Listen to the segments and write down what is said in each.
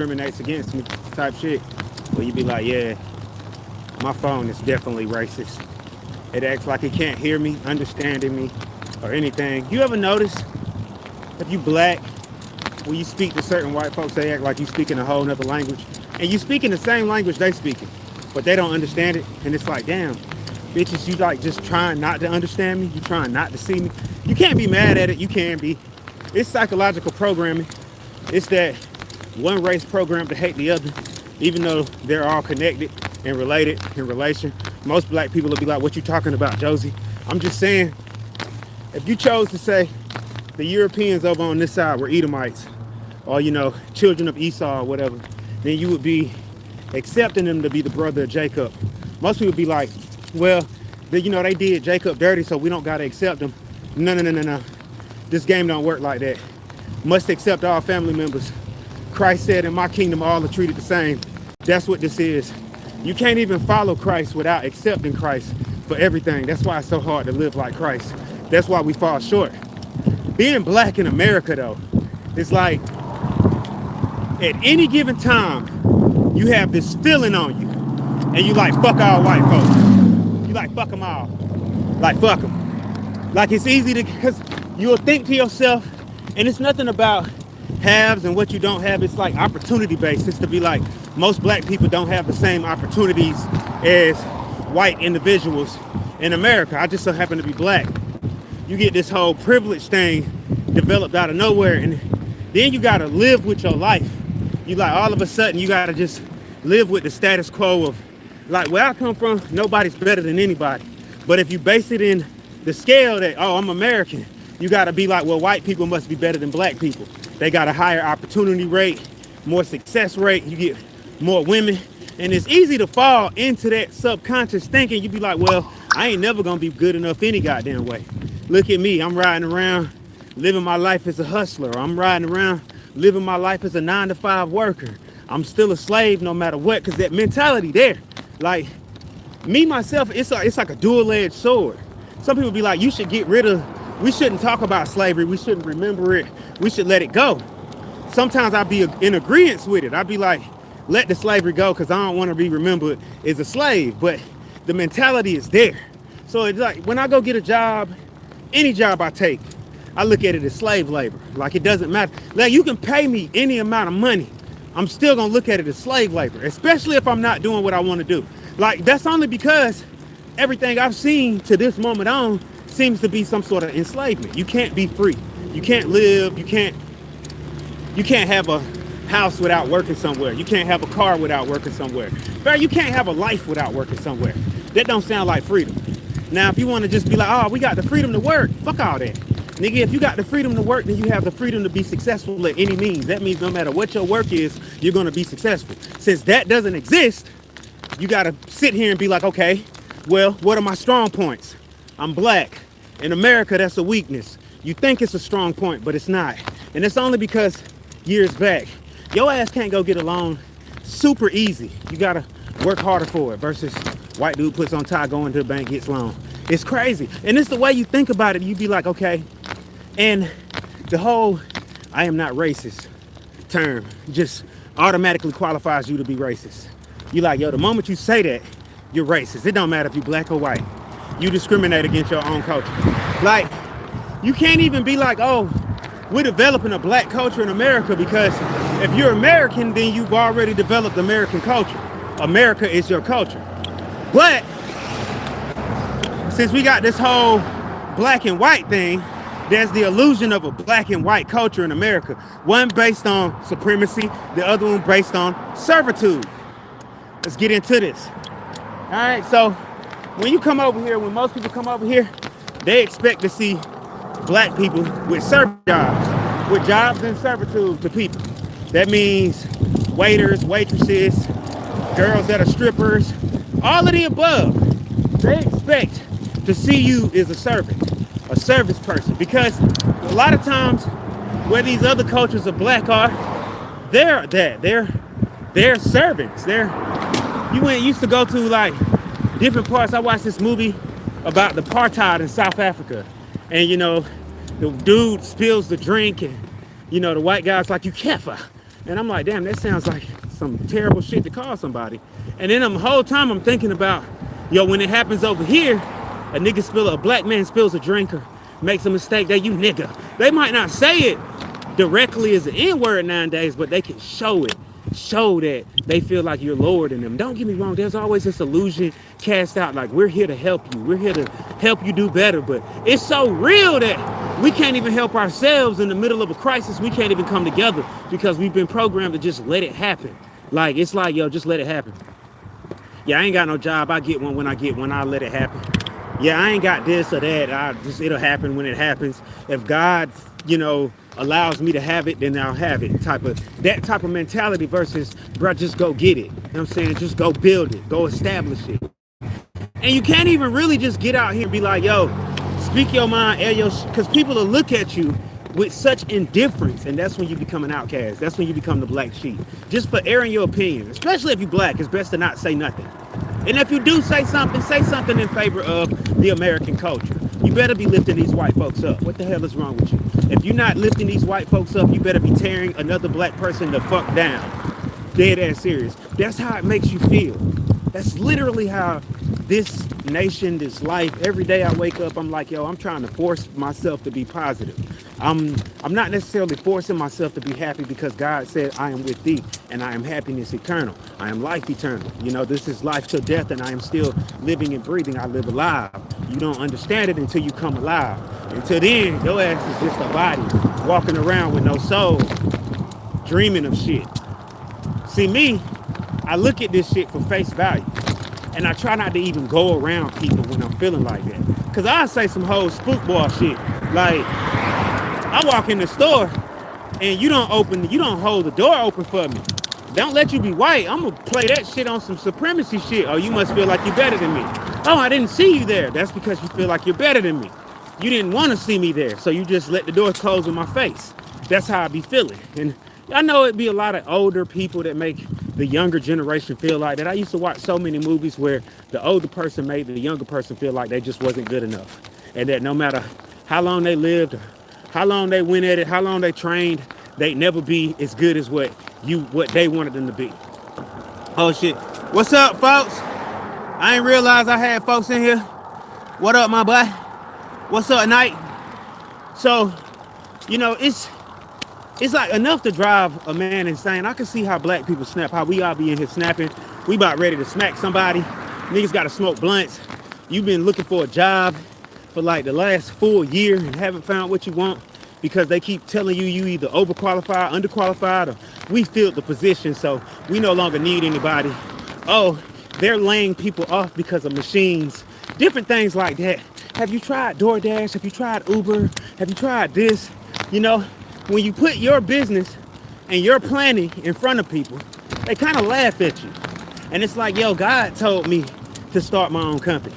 discriminates against me type shit. Where you be like, yeah, my phone is definitely racist. It acts like it can't hear me, understanding me, or anything. You ever notice if you black, when you speak to certain white folks, they act like you speaking a whole nother language. And you speaking the same language they speaking, but they don't understand it. And it's like, damn, bitches, you like just trying not to understand me. You trying not to see me. You can't be mad at it. You can be. It's psychological programming. It's that one race programmed to hate the other, even though they're all connected and related in relation. Most black people will be like, what you talking about, Josie? I'm just saying, if you chose to say the Europeans over on this side were Edomites, or, you know, children of Esau or whatever, then you would be accepting them to be the brother of Jacob. Most people would be like, well, you know, they did Jacob dirty, so we don't got to accept them. No, no, no, no, no. This game don't work like that. Must accept all family members. Christ said, in my kingdom, all are treated the same. That's what this is. You can't even follow Christ without accepting Christ for everything. That's why it's so hard to live like Christ. That's why we fall short. Being black in America, though, it's like at any given time, you have this feeling on you. And you like, fuck all white folks. You like, fuck them all. Like, fuck them. Like, it's easy to, because you'll think to yourself, and it's nothing about haves and what you don't have. It's like opportunity based. It's to be like, most black people don't have the same opportunities as white individuals in America. I just so happen to be black. You get this whole privilege thing developed out of nowhere, and then you gotta live with your life. You like, all of a sudden you gotta just live with the status quo of like, where I come from, nobody's better than anybody. But if you base it in the scale that, oh, I'm American, you gotta be like, well, white people must be better than black people. They got a higher opportunity rate, more success rate, you get more women. And it's easy to fall into that subconscious thinking. You be like, well, I ain't never gonna be good enough any goddamn way. Look at me, I'm riding around living my life as a hustler. I'm riding around living my life as a 9-to-5 worker. I'm still a slave no matter what, because that mentality there, like me, myself, it's like a dual-edged sword. Some people be like, you should get rid of, we shouldn't talk about slavery. We shouldn't remember it. We should let it go. Sometimes I'd be in agreement with it. I'd be like, let the slavery go because I don't want to be remembered as a slave. But the mentality is there. So it's like when I go get a job, any job I take, I look at it as slave labor. Like it doesn't matter. Like you can pay me any amount of money. I'm still going to look at it as slave labor, especially if I'm not doing what I want to do. Like that's only because everything I've seen to this moment on seems to be some sort of enslavement. You can't be free. You can't live. You can't have a house without working somewhere. You can't have a car without working somewhere. But you can't have a life without working somewhere. That don't sound like freedom. Now, if you want to just be like, oh, we got the freedom to work, fuck all that. Nigga, if you got the freedom to work, then you have the freedom to be successful at any means. That means no matter what your work is, you're going to be successful. Since that doesn't exist, you got to sit here and be like, okay, well, what are my strong points? I'm black. In America, that's a weakness. You think it's a strong point, but it's not. And it's only because years back, your ass can't go get a loan super easy. You got to work harder for it versus white dude puts on tie, going to the bank, gets loan. It's crazy. And it's the way you think about it. You be like, okay. And the whole I am not racist term just automatically qualifies you to be racist. You like, yo, the moment you say that, you're racist. It don't matter if you're black or white. You discriminate against your own culture. Like, you can't even be like, oh, we're developing a black culture in America, because if you're American, then you've already developed American culture. America is your culture. But since we got this whole black and white thing, there's the illusion of a black and white culture in America. One based on supremacy, the other one based on servitude. Let's get into this. All right, so when you come over here, when most people come over here, they expect to see black people with service jobs, with jobs in servitude to people. That means waiters, waitresses, girls that are strippers, all of the above. They expect to see you as a servant, a service person, because a lot of times where these other cultures of black are, they're servants. You used to go to like different parts. I watched this movie about the apartheid in South Africa, and you know, the dude spills the drink, and you know, the white guy's like, you keffa, And I'm like, damn, that sounds like some terrible shit to call somebody. And then the whole time I'm thinking about, yo, when it happens over here, a black man spills a drink or makes a mistake, that you nigga. They might not say it directly as an N-word nowadays, but they can show it. Show that they feel like you're lower than them. Don't get me wrong, there's always this illusion cast out like we're here to help you. We're here to help you do better. But it's so real that we can't even help ourselves in the middle of a crisis. We can't even come together because we've been programmed to just let it happen. Like, it's like, yo, just let it happen. Yeah, I ain't got no job. I get one when I get one. I let it happen. Yeah, I ain't got this or that. It'll happen when it happens. If God, allows me to have it, then I'll have it. That type of mentality versus, bro, just go get it. You know what I'm saying? Just go build it. Go establish it. And you can't even really just get out here and be like, yo, speak your mind, because people will look at you with such indifference, and that's when you become an outcast. That's when you become the black sheep. Just for airing your opinion, especially if you're black, it's best to not say nothing. And if you do say something in favor of the American culture. You better be lifting these white folks up. What the hell is wrong with you? If you're not lifting these white folks up, you better be tearing another black person the fuck down. Dead ass serious. That's how it makes you feel. That's literally how this nation, this life, every day I wake up, I'm like, yo, I'm trying to force myself to be positive. I'm not necessarily forcing myself to be happy because God said, I am with thee and I am happiness eternal. I am life eternal. This is life till death and I am still living and breathing. I live alive. You don't understand it until you come alive. Until then, your ass is just a body walking around with no soul, dreaming of shit. See me, I look at this shit for face value. And I try not to even go around people when I'm feeling like that. Because I say some whole spook ball shit. Like, I walk in the store and you don't hold the door open for me. Don't let you be white. I'm going to play that shit on some supremacy shit. Oh, you must feel like you're better than me. Oh, I didn't see you there. That's because you feel like you're better than me. You didn't want to see me there. So you just let the door close in my face. That's how I be feeling. And I know it'd be a lot of older people that make the younger generation feel like that. I used to watch so many movies where the older person made the younger person feel like they just wasn't good enough. And that no matter how long they lived, how long they went at it, how long they trained, they'd never be as good as what they wanted them to be. Oh shit. What's up, folks? I ain't realized I had folks in here. What up, my boy? What's up, Night? So, it's like enough to drive a man insane. I can see how black people snap, how we all be in here snapping. We about ready to smack somebody. Niggas gotta smoke blunts. You've been looking for a job for like the last full year and haven't found what you want because they keep telling you either overqualified, underqualified, or we filled the position, so we no longer need anybody. Oh, they're laying people off because of machines. Different things like that. Have you tried DoorDash? Have you tried Uber? Have you tried this? When you put your business and your planning in front of people, they kind of laugh at you. And it's like, yo, God told me to start my own company.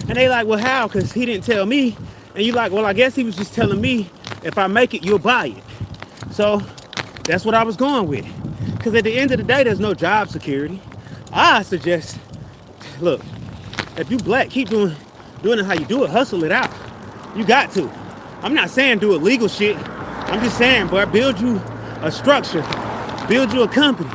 And they like, well, how? Because he didn't tell me. And you like, well, I guess he was just telling me if I make it, you'll buy it. So that's what I was going with. Because at the end of the day, there's no job security. I suggest, look, if you black, keep doing it how you do it. Hustle it out. You got to. I'm not saying do illegal shit. I'm just saying, bro, build you a structure, build you a company,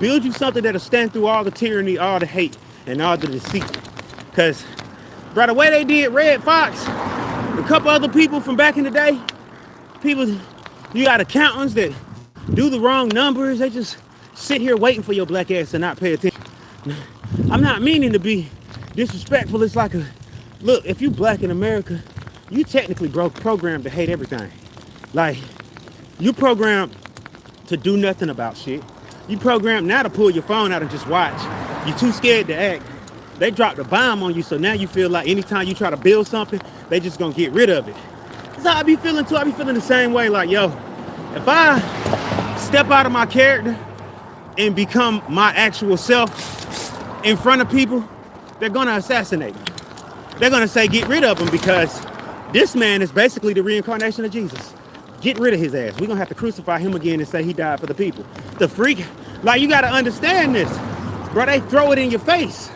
build you something that'll stand through all the tyranny, all the hate, and all the deceit. Because, bro, the way they did Red Fox, a couple other people from back in the day, you got accountants that do the wrong numbers. They just sit here waiting for your black ass to not pay attention. I'm not meaning to be disrespectful. It's like look, if you black in America, you technically programmed to hate everything. Like, you programmed to do nothing about shit. You programmed now to pull your phone out and just watch. You're too scared to act. They dropped a bomb on you, so now you feel like anytime you try to build something, they just gonna get rid of it. That's how I be feeling too. I be feeling the same way. Like, yo, if I step out of my character and become my actual self in front of people, they're gonna assassinate me. They're gonna say, get rid of him because this man is basically the reincarnation of Jesus. Get rid of his ass. We're gonna have to crucify him again and say he died for the people. The freak, like, you gotta understand this. Bro, they throw it in your face.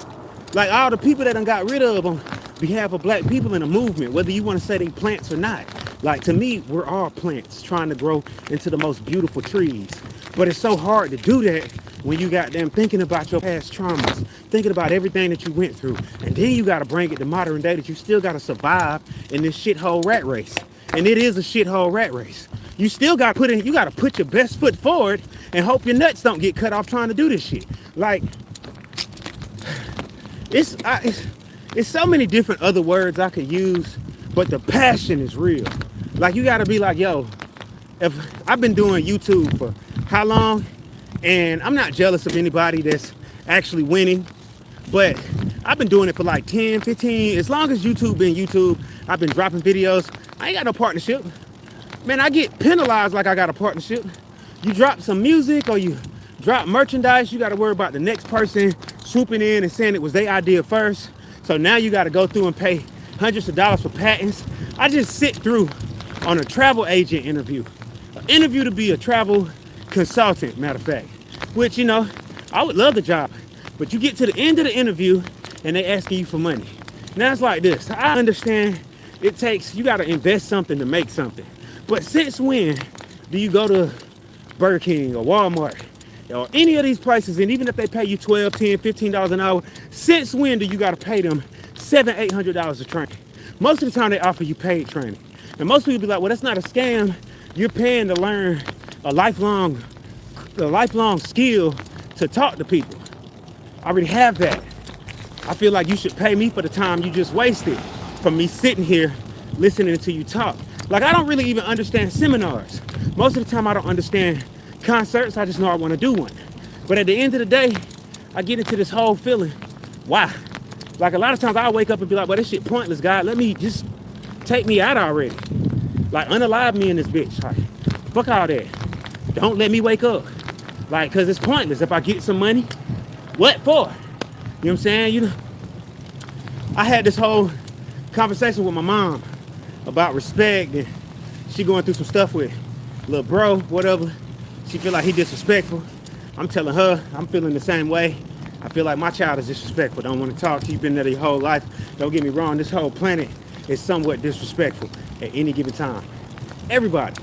Like, all the people that done got rid of on behalf of black people in a movement, whether you want to say they plants or not. Like, to me, we're all plants trying to grow into the most beautiful trees. But it's so hard to do that when you got them thinking about your past traumas, thinking about everything that you went through. And then you got to bring it to modern day that you still got to survive in this shithole rat race. And it is a shithole rat race. You still got to you got to put your best foot forward and hope your nuts don't get cut off trying to do this shit. Like, it's so many different other words I could use, but the passion is real. Like, you got to be like, yo, if I've been doing YouTube for how long? And I'm not jealous of anybody that's actually winning, but I've been doing it for like 10, 15, as long as YouTube been YouTube, I've been dropping videos. I ain't got no partnership. Man, I get penalized like I got a partnership. You drop some music or you drop merchandise, you got to worry about the next person swooping in and saying it was their idea first. So now you got to go through and pay hundreds of dollars for patents. I just sit through on a travel agent interview. An interview to be a travel consultant, matter of fact, which, you know, I would love the job, but you get to the end of the interview and they asking you for money. Now it's like this. I understand you got to invest something to make something. But since when do you go to Burger King or Walmart or any of these places, and even if they pay you $12, $10, $15 an hour, since when do you got to pay them $700, $800 a training? Most of the time they offer you paid training. And most people be like, well, that's not a scam. You're paying to learn a lifelong skill to talk to people. I already have that. I feel like you should pay me for the time you just wasted from me sitting here listening to you talk. Like, I don't really even understand seminars. Most of the time I don't understand concerts. I just know I want to do one. But at the end of the day, I get into this whole feeling, why? Like, a lot of times I wake up and be like, well, this shit pointless, God. Let me just take me out already. Like, unalive me in this bitch. Like, fuck all that. Don't let me wake up. Like, cause it's pointless. If I get some money, what for? You know what I'm saying? You know, I had this whole conversation with my mom about respect, and she going through some stuff with little bro, whatever. She feel like he disrespectful. I'm telling her I'm feeling the same way. I feel like my child is disrespectful. Don't want to talk to you. Been there your whole life. Don't get me wrong. This whole planet is somewhat disrespectful at any given time. Everybody.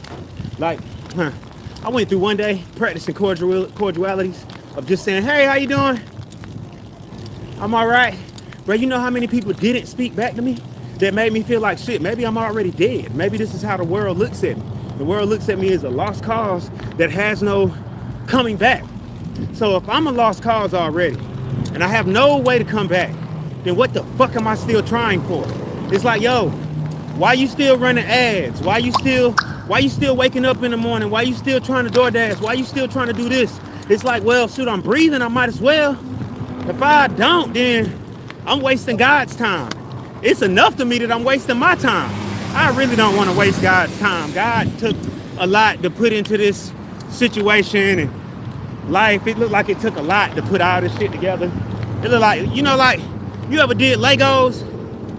Like, I went through one day practicing cordialities of just saying, hey, how you doing? I'm all right. Bro, you know how many people didn't speak back to me? That made me feel like shit. Maybe I'm already dead. Maybe this is how the world looks at me. The world looks at me as a lost cause that has no coming back. So if I'm a lost cause already and I have no way to come back, then what the fuck am I still trying for? It's like, yo, why you still running ads? Why you still waking up in the morning? Why you still trying to DoorDash? Why you still trying to do this? It's like, well, shoot, I'm breathing. I might as well. If I don't, then I'm wasting God's time. It's enough to me that I'm wasting my time. I really don't want to waste God's time. God took a lot to put into this situation and life. It looked like it took a lot to put all this shit together. It looked like, you know, like you ever did Legos?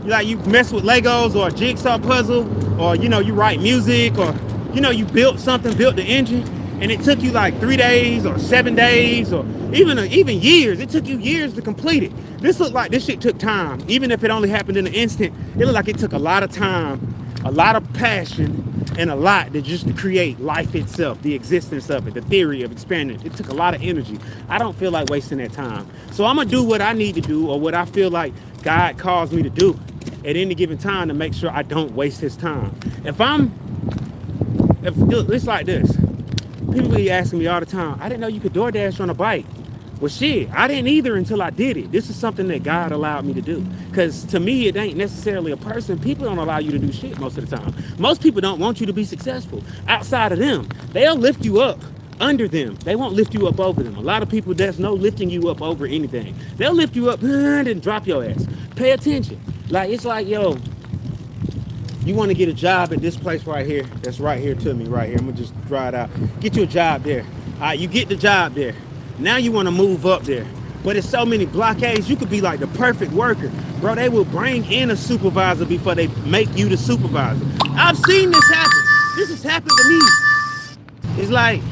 Like you mess with Legos or a jigsaw puzzle, or, you know, you write music, or, you know, you built something, built the engine, and it took you like 3 days or 7 days or even years. It took you years to complete it. This looked like this shit took time. Even if it only happened in an instant, it looked like it took a lot of time, a lot of passion, and a lot to just to create life itself, the existence of it, the theory of expanding. It took a lot of energy. I don't feel like wasting that time. So I'm gonna do what I need to do, or what I feel like God calls me to do at any given time, to make sure I don't waste his time. It's like this. People be asking me all the time, I didn't know you could DoorDash on a bike. Well, shit, I didn't either until I did it. This is something that God allowed me to do. Because to me, it ain't necessarily a person. People don't allow you to do shit most of the time. Most people don't want you to be successful outside of them. They'll lift you up under them. They won't lift you up over them. A lot of people, there's no lifting you up over anything. They'll lift you up and then drop your ass. Pay attention. Like, it's like, yo, you want to get a job at this place right here. That's right here to me, right here. I'm going to just draw it out. Get you a job there. All right, you get the job there. Now you want to move up there. But it's so many blockades. You could be like the perfect worker. Bro, they will bring in a supervisor before they make you the supervisor. I've seen this happen. This has happened to me. It's like,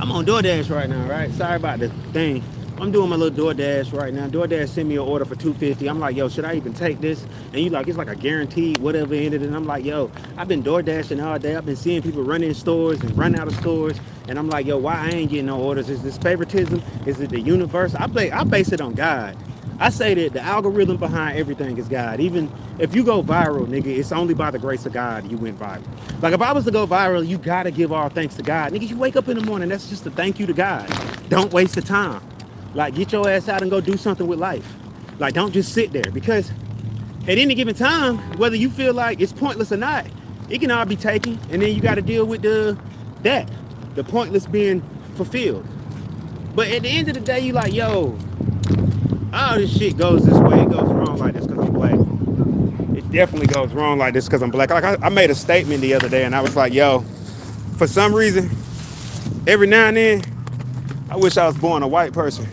I'm on DoorDash right now, right? Sorry about the thing. I'm doing my little DoorDash right now. DoorDash sent me an order for $250. I'm like, yo, should I even take this? And you like, it's like a guaranteed whatever ended. And I'm like, yo, I've been DoorDashing all day. I've been seeing people run in stores and run out of stores. And I'm like, yo, why I ain't getting no orders? Is this favoritism? Is it the universe? I base it on God. I say that the algorithm behind everything is God. Even if you go viral, nigga, it's only by the grace of God you went viral. Like if I was to go viral, you gotta give all thanks to God. Nigga, you wake up in the morning, that's just a thank you to God. Don't waste the time. Like get your ass out and go do something with life. Like don't just sit there because at any given time, whether you feel like it's pointless or not, it can all be taken, and then you got to deal with the pointless being fulfilled. But at the end of the day, you like, yo, all this shit goes this way. It goes wrong like this because I'm black. It definitely goes wrong like this because I'm black. Like I made a statement the other day, and I was like, yo, for some reason, every now and then, I wish I was born a white person.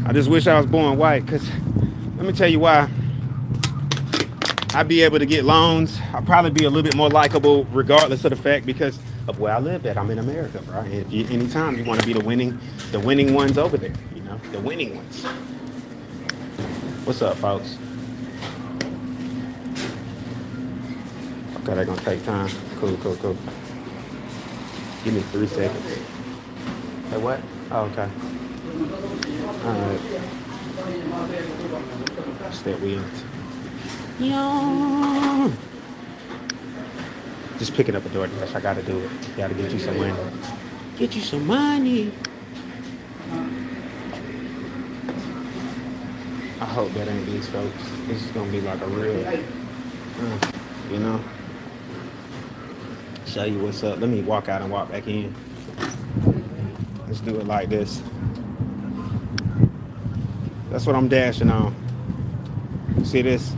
I just wish I was born white because let me tell you why. I'd be able to get loans. I'd probably be a little bit more likable regardless of the fact because of where I live at. I'm in America, bro. And if you, anytime you want to be the winning ones over there, you know, the winning ones. What's up, folks? Okay, they're gonna take time. Cool. Give me 3 seconds. Hey, what? Oh, okay. All right. Step wheels. Yeah. Just picking up a DoorDash. I gotta do it. Gotta get you some money. Get you some money. I hope that ain't these folks. This is gonna be like a real, you know. Show you what's up. Let me walk out and walk back in. Let's do it like this. That's what I'm dashing on. See this?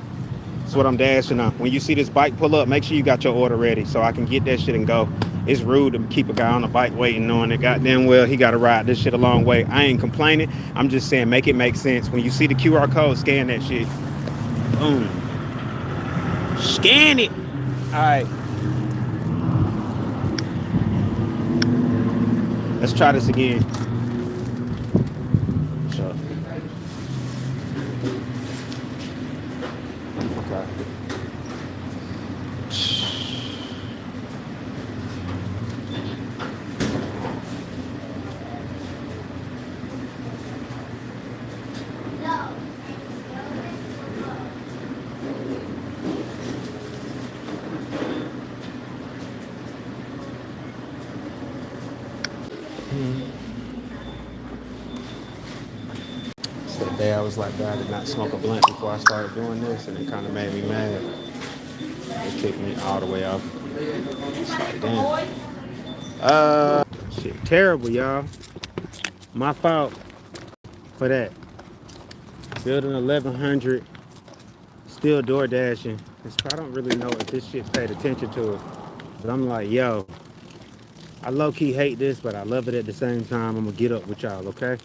That's what I'm dashing on. When you see this bike pull up, make sure you got your order ready so I can get that shit and go. It's rude to keep a guy on a bike waiting knowing that goddamn well he got to ride this shit a long way. I ain't complaining. I'm just saying make it make sense. When you see the QR code, scan that shit. Boom. Scan it. All right. Let's try this again. Sure. Okay. So that day I was like, I did not smoke a blunt before I started doing this, and it kind of made me mad. It kicked me all the way off. It's like, damn. Shit, terrible, y'all. My fault for that. Building 1100, still door dashing. I don't really know if this shit paid attention to it, but I'm like, yo, I low-key hate this, but I love it at the same time. I'm gonna get up with y'all, okay?